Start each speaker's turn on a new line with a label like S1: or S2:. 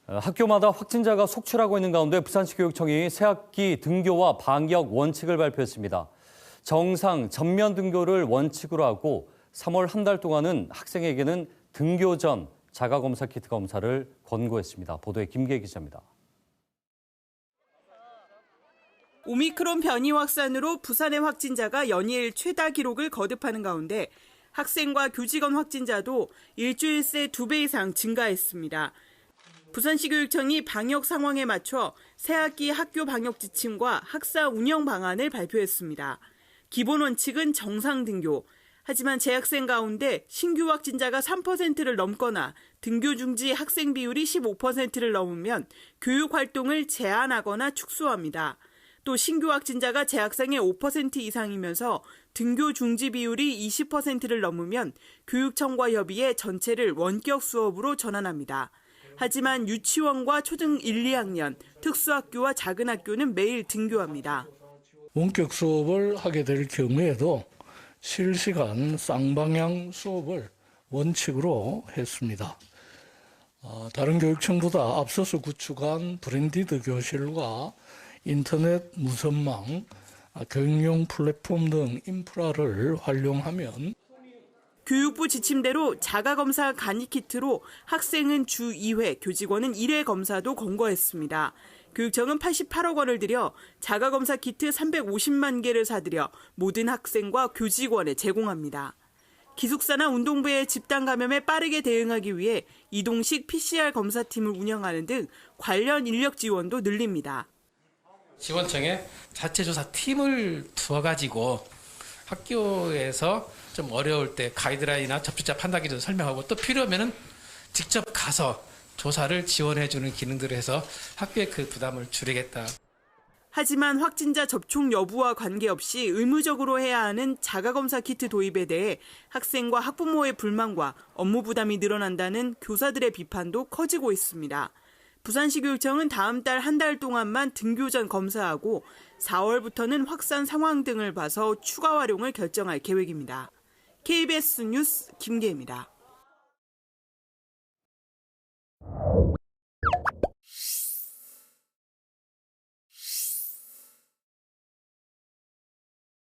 S1: 학교마다 확진자가 속출하고 있는 가운데 부산시 교육청이 새학기 등교와 방역 원칙을 발표했습니다. 정상 전면 등교를 원칙으로 하고 3월 한 달 동안은 학생에게는 등교 전 자가검사 키트 검사를 권고했습니다. 보도에 김계 기자입니다.
S2: 오미크론 변이 확산으로 부산의 확진자가 연일 최다 기록을 거듭하는 가운데 학생과 교직원 확진자도 일주일 새 2배 이상 증가했습니다. 부산시 교육청이 방역 상황에 맞춰 새학기 학교 방역 지침과 학사 운영 방안을 발표했습니다. 기본 원칙은 정상 등교. 하지만 재학생 가운데 신규 확진자가 3%를 넘거나 등교 중지 학생 비율이 15%를 넘으면 교육 활동을 제한하거나 축소합니다. 또 신규 확진자가 재학생의 5% 이상이면서 등교 중지 비율이 20%를 넘으면 교육청과 협의해 전체를 원격 수업으로 전환합니다. 하지만 유치원과 초등 1, 2학년, 특수학교와 작은 학교는 매일 등교합니다.
S3: 원격 수업을 하게 될 경우에도 실시간 쌍방향 수업을 원칙으로 했습니다. 다른 교육청보다 앞서서 구축한 브랜디드 교실과 인터넷 무선망, 교육용 플랫폼 등 인프라를 활용하면
S2: 교육부 지침대로 자가검사 간이키트로 학생은 주 2회, 교직원은 1회 검사도 권고했습니다. 교육청은 88억 원을 들여 자가검사 키트 350만 개를 사들여 모든 학생과 교직원에 제공합니다. 기숙사나 운동부의 집단 감염에 빠르게 대응하기 위해 이동식 PCR 검사팀을 운영하는 등 관련 인력 지원도 늘립니다.
S4: 지원청에 자체 조사 팀을 두어가지고 학교에서 좀 어려울 때 가이드라인이나 접촉자 판단 기준 설명하고 또 필요하면은 직접 가서 조사를 지원해주는 기능들을 해서 학교의 그 부담을 줄이겠다.
S2: 하지만 확진자 접촉 여부와 관계없이 의무적으로 해야 하는 자가검사 키트 도입에 대해 학생과 학부모의 불만과 업무 부담이 늘어난다는 교사들의 비판도 커지고 있습니다. 부산시 교육청은 다음 달 한 달 동안만 등교 전 검사하고 4월부터는 확산 상황 등을 봐서 추가 활용을 결정할 계획입니다. KBS 뉴스 김계입니다.